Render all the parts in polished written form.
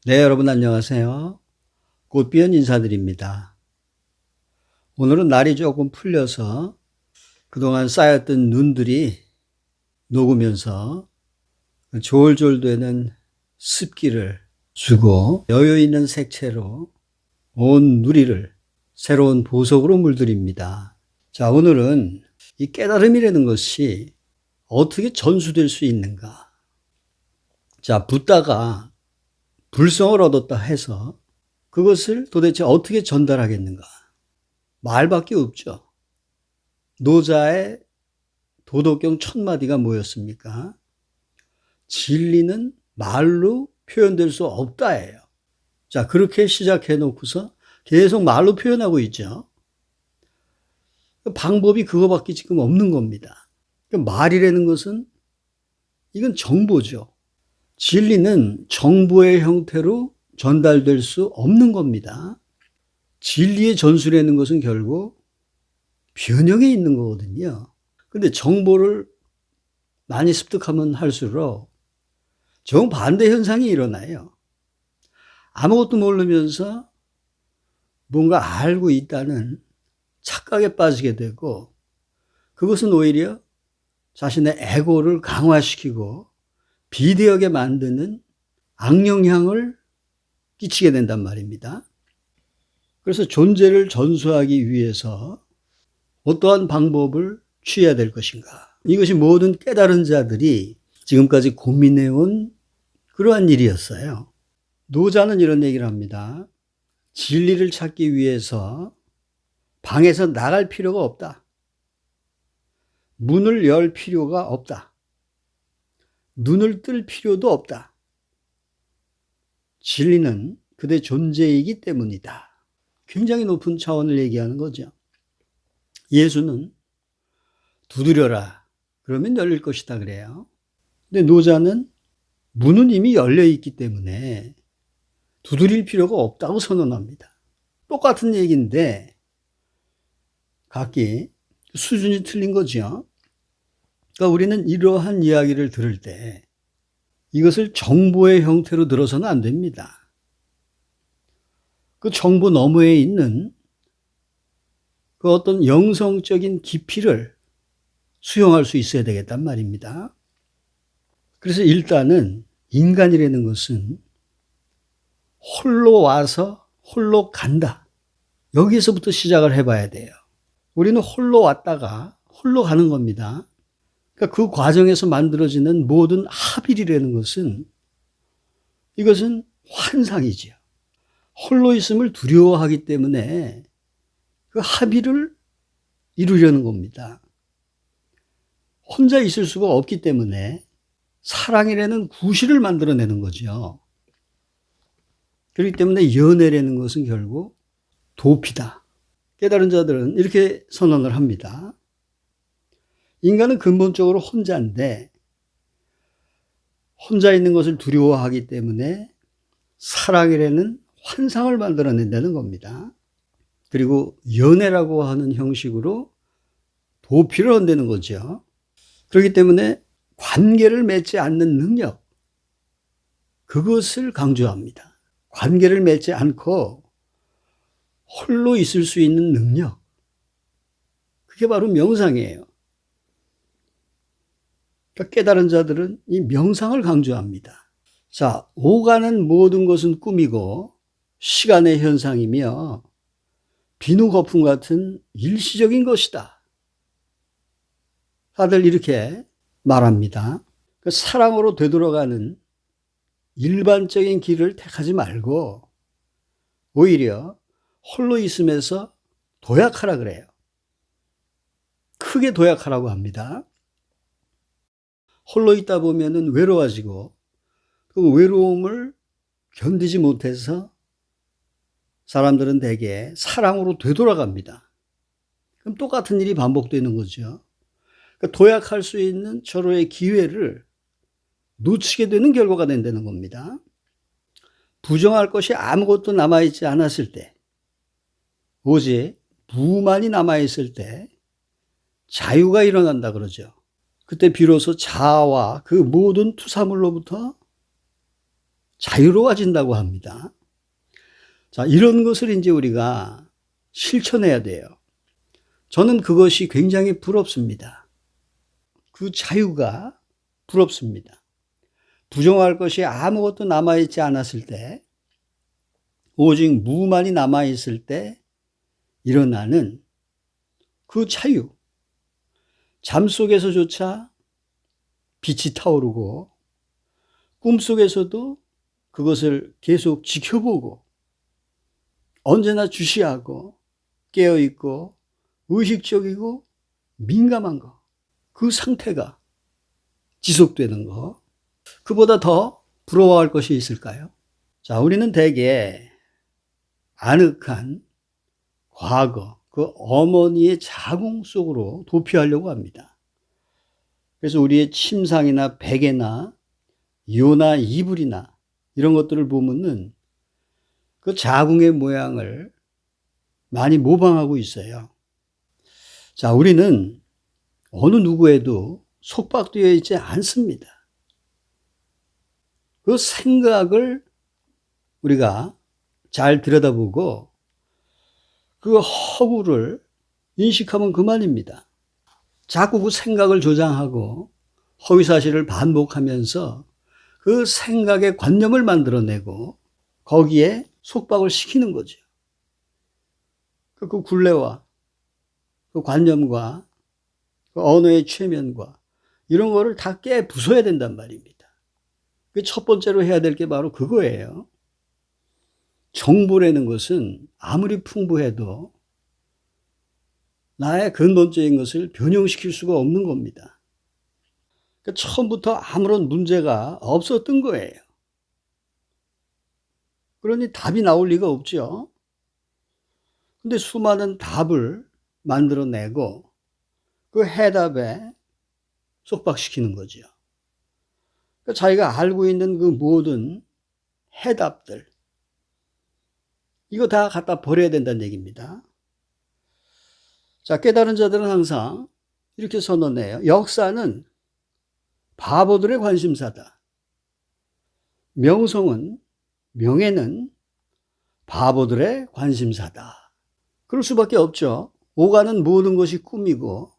네, 여러분 안녕하세요. 꽃비연 인사드립니다. 오늘은 날이 조금 풀려서 그동안 쌓였던 눈들이 녹으면서 졸졸되는 습기를 주고 여유 있는 색채로 온 누리를 새로운 보석으로 물들입니다. 자, 오늘은 이 깨달음이라는 것이 어떻게 전수될 수 있는가? 자, 붓다가 불성을 얻었다 해서 그것을 도대체 어떻게 전달하겠는가? 말밖에 없죠. 노자의 도덕경 1000마디가 뭐였습니까? 진리는 말로 표현될 수 없다예요. 자, 그렇게 시작해 놓고서 계속 말로 표현하고 있죠. 방법이 그거밖에 지금 없는 겁니다. 말이라는 것은 이건 정보죠. 진리는 정보의 형태로 전달될 수 없는 겁니다. 진리의 전수라는 것은 결국 변형에 있는 거거든요. 근데 정보를 많이 습득하면 할수록 정반대 현상이 일어나요. 아무것도 모르면서 뭔가 알고 있다는 착각에 빠지게 되고, 그것은 오히려 자신의 에고를 강화시키고 비대하게 만드는 악영향을 끼치게 된단 말입니다. 그래서 존재를 전수하기 위해서 어떠한 방법을 취해야 될 것인가? 이것이 모든 깨달은 자들이 지금까지 고민해온 그러한 일이었어요. 노자는 이런 얘기를 합니다. 진리를 찾기 위해서 방에서 나갈 필요가 없다. 문을 열 필요가 없다. 눈을 뜰 필요도 없다. 진리는 그대 존재이기 때문이다. 굉장히 높은 차원을 얘기하는 거죠. 예수는 두드려라. 그러면 열릴 것이다 그래요. 근데 노자는 문은 이미 열려 있기 때문에 두드릴 필요가 없다고 선언합니다. 똑같은 얘기인데 각기 수준이 틀린 거죠. 그러니까 우리는 이러한 이야기를 들을 때 이것을 정보의 형태로 들어서는 안 됩니다. 그 정보 너머에 있는 그 어떤 영성적인 깊이를 수용할 수 있어야 되겠단 말입니다. 그래서 일단은 인간이라는 것은 홀로 와서 홀로 간다. 여기서부터 시작을 해봐야 돼요. 우리는 홀로 왔다가 홀로 가는 겁니다. 그러니까 그 과정에서 만들어지는 모든 합일이라는 것은 이것은 환상이지요. 홀로 있음을 두려워하기 때문에 그 합의를 이루려는 겁니다. 혼자 있을 수가 없기 때문에 사랑이라는 구실을 만들어내는 거죠. 그렇기 때문에 연애라는 것은 결국 도피다. 깨달은 자들은 이렇게 선언을 합니다. 인간은 근본적으로 혼자인데 혼자 있는 것을 두려워하기 때문에 사랑이라는 환상을 만들어낸다는 겁니다. 그리고 연애라고 하는 형식으로 도피를 한다는 거죠. 그렇기 때문에 관계를 맺지 않는 능력, 그것을 강조합니다. 관계를 맺지 않고 홀로 있을 수 있는 능력, 그게 바로 명상이에요. 그러니까 깨달은 자들은 이 명상을 강조합니다. 자, 오가는 모든 것은 꿈이고 시간의 현상이며 비누 거품 같은 일시적인 것이다. 다들 이렇게 말합니다. 사랑으로 되돌아가는 일반적인 길을 택하지 말고 오히려 홀로 있으면서 도약하라 그래요. 크게 도약하라고 합니다. 홀로 있다 보면은 외로워지고 그 외로움을 견디지 못해서 사람들은 대개 사랑으로 되돌아갑니다. 그럼 똑같은 일이 반복되는 거죠. 그러니까 도약할 수 있는 절호의 기회를 놓치게 되는 결과가 된다는 겁니다. 부정할 것이 아무것도 남아있지 않았을 때, 오직 무만이 남아있을 때 자유가 일어난다 그러죠. 그때 비로소 자아와 그 모든 투사물로부터 자유로워진다고 합니다. 자, 이런 것을 이제 우리가 실천해야 돼요. 저는 그것이 굉장히 부럽습니다. 그 자유가 부럽습니다. 부정할 것이 아무것도 남아있지 않았을 때, 오직 무만이 남아있을 때 일어나는 그 자유. 잠 속에서조차 빛이 타오르고, 꿈속에서도 그것을 계속 지켜보고, 언제나 주시하고, 깨어있고, 의식적이고, 민감한 거. 그 상태가 지속되는 거. 그보다 더 부러워할 것이 있을까요? 자, 우리는 대개 아늑한 과거, 그 어머니의 자궁 속으로 도피하려고 합니다. 그래서 우리의 침상이나 베개나 요나 이불이나 이런 것들을 보면은 그 자궁의 모양을 많이 모방하고 있어요. 자, 우리는 어느 누구에도 속박되어 있지 않습니다. 그 생각을 우리가 잘 들여다보고 그 허구를 인식하면 그만입니다. 자꾸 그 생각을 조장하고 허위사실을 반복하면서 그 생각의 관념을 만들어내고 거기에 속박을 시키는 거죠. 그 굴레와 그 관념과 그 언어의 최면과 이런 거를 다 깨 부숴야 된단 말입니다. 그 첫 번째로 해야 될 게 바로 그거예요. 정보라는 것은 아무리 풍부해도 나의 근본적인 것을 변형시킬 수가 없는 겁니다. 그러니까 처음부터 아무런 문제가 없었던 거예요. 그러니 답이 나올 리가 없죠. 근데 수많은 답을 만들어내고 그 해답에 속박시키는 거죠. 그러니까 자기가 알고 있는 그 모든 해답들, 이거 다 갖다 버려야 된다는 얘기입니다. 자, 깨달은 자들은 항상 이렇게 선언해요. 역사는 바보들의 관심사다. 명예는 바보들의 관심사다. 그럴 수밖에 없죠. 오가는 모든 것이 꿈이고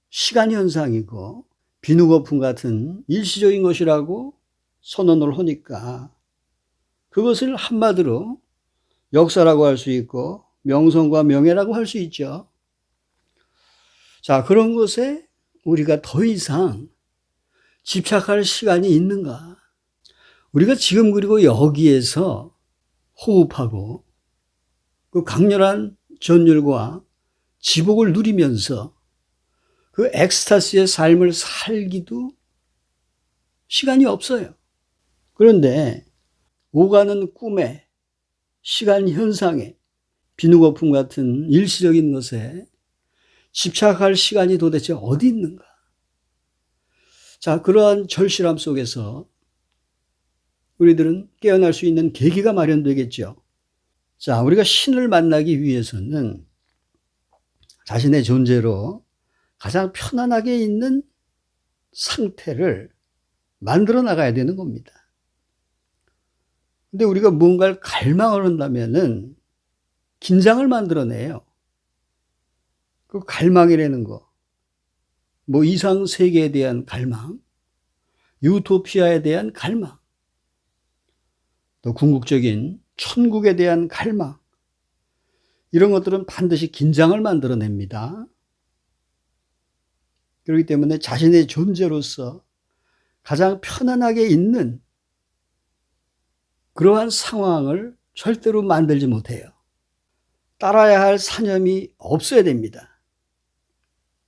시간 현상이고 비누거품 같은 일시적인 것이라고 선언을 하니까 그것을 한마디로 역사라고 할 수 있고 명성과 명예라고 할 수 있죠. 자, 그런 것에 우리가 더 이상 집착할 시간이 있는가? 우리가 지금 그리고 여기에서 호흡하고 그 강렬한 전율과 지복을 누리면서 그 엑스타시의 삶을 살기도 시간이 없어요. 그런데 오가는 꿈에, 시간 현상에, 비누거품 같은 일시적인 것에 집착할 시간이 도대체 어디 있는가? 자, 그러한 절실함 속에서 우리들은 깨어날 수 있는 계기가 마련되겠죠. 자, 우리가 신을 만나기 위해서는 자신의 존재로 가장 편안하게 있는 상태를 만들어 나가야 되는 겁니다. 근데 우리가 뭔가를 갈망을 한다면은 긴장을 만들어내요. 그 갈망이라는 거, 뭐 이상 세계에 대한 갈망, 유토피아에 대한 갈망, 또 궁극적인 천국에 대한 갈망, 이런 것들은 반드시 긴장을 만들어냅니다. 그렇기 때문에 자신의 존재로서 가장 편안하게 있는 그러한 상황을 절대로 만들지 못해요. 따라야 할 사념이 없어야 됩니다.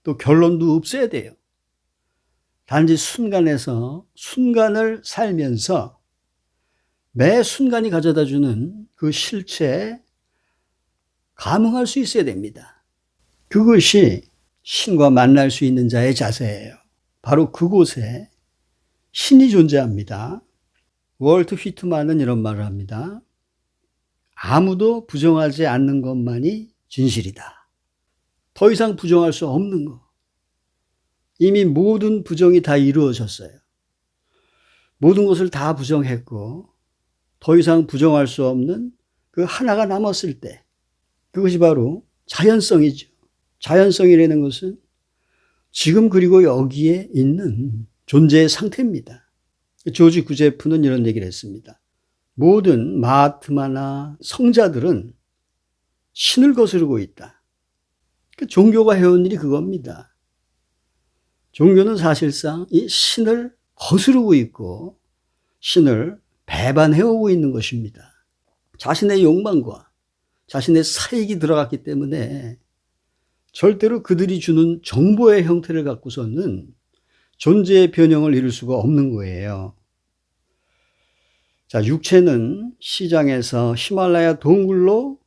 또 결론도 없어야 돼요. 단지 순간에서 순간을 살면서 매 순간이 가져다주는 그 실체에 감흥할 수 있어야 됩니다. 그것이 신과 만날 수 있는 자의 자세예요. 바로 그곳에 신이 존재합니다. 월트 휘트만은 이런 말을 합니다. 아무도 부정하지 않는 것만이 진실이다. 더 이상 부정할 수 없는 것. 이미 모든 부정이 다 이루어졌어요. 모든 것을 다 부정했고 더 이상 부정할 수 없는 그 하나가 남았을 때, 그것이 바로 자연성이죠. 자연성이라는 것은 지금 그리고 여기에 있는 존재의 상태입니다. 조지 구제프는 이런 얘기를 했습니다. 모든 마하트마나 성자들은 신을 거스르고 있다. 종교가 해온 일이 그겁니다. 종교는 사실상 이 신을 거스르고 있고 신을 배반해오고 있는 것입니다. 자신의 욕망과 자신의 사익이 들어갔기 때문에 절대로 그들이 주는 정보의 형태를 갖고서는 존재의 변형을 이룰 수가 없는 거예요. 자, 육체는 시장에서 히말라야 동굴로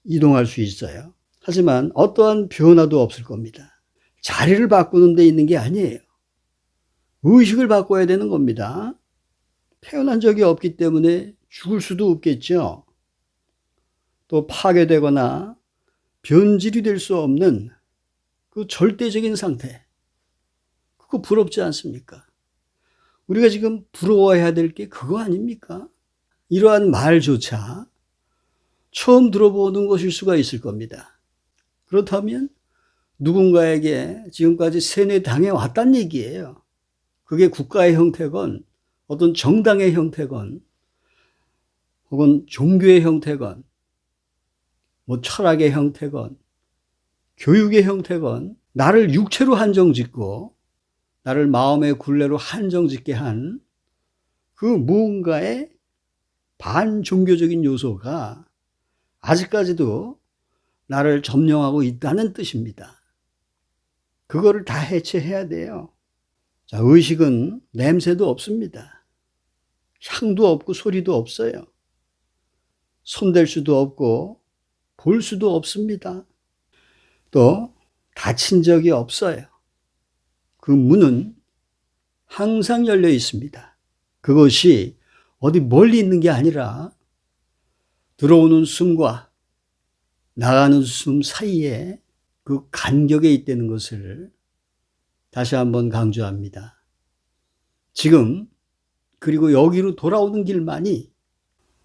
이동할 수 있어요. 하지만 어떠한 변화도 없을 겁니다. 자리를 바꾸는 데 있는 게 아니에요. 의식을 바꿔야 되는 겁니다. 태어난 적이 없기 때문에 죽을 수도 없겠죠. 또 파괴되거나 변질이 될 수 없는 그 절대적인 상태. 그거 부럽지 않습니까? 우리가 지금 부러워해야 될 게 그거 아닙니까? 이러한 말조차 처음 들어보는 것일 수가 있을 겁니다. 그렇다면 누군가에게 지금까지 세뇌당해 왔단 얘기예요. 그게 국가의 형태건 어떤 정당의 형태건 혹은 종교의 형태건 뭐 철학의 형태건 교육의 형태건 나를 육체로 한정짓고 나를 마음의 굴레로 한정짓게 한 그 무언가의 반종교적인 요소가 아직까지도 나를 점령하고 있다는 뜻입니다. 그거를 다 해체해야 돼요. 자, 의식은 냄새도 없습니다. 향도 없고 소리도 없어요. 손댈 수도 없고 볼 수도 없습니다. 또 닫힌 적이 없어요. 그 문은 항상 열려 있습니다. 그것이 어디 멀리 있는 게 아니라 들어오는 숨과 나가는 숨 사이에 그 간격에 있다는 것을 다시 한번 강조합니다. 지금 그리고 여기로 돌아오는 길만이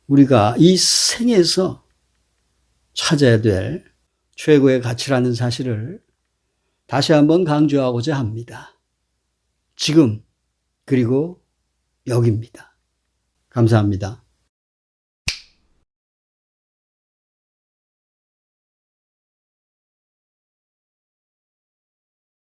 우리가 이 생에서 찾아야 될 최고의 가치라는 사실을 다시 한번 강조하고자 합니다. 지금 그리고 여기입니다. 감사합니다.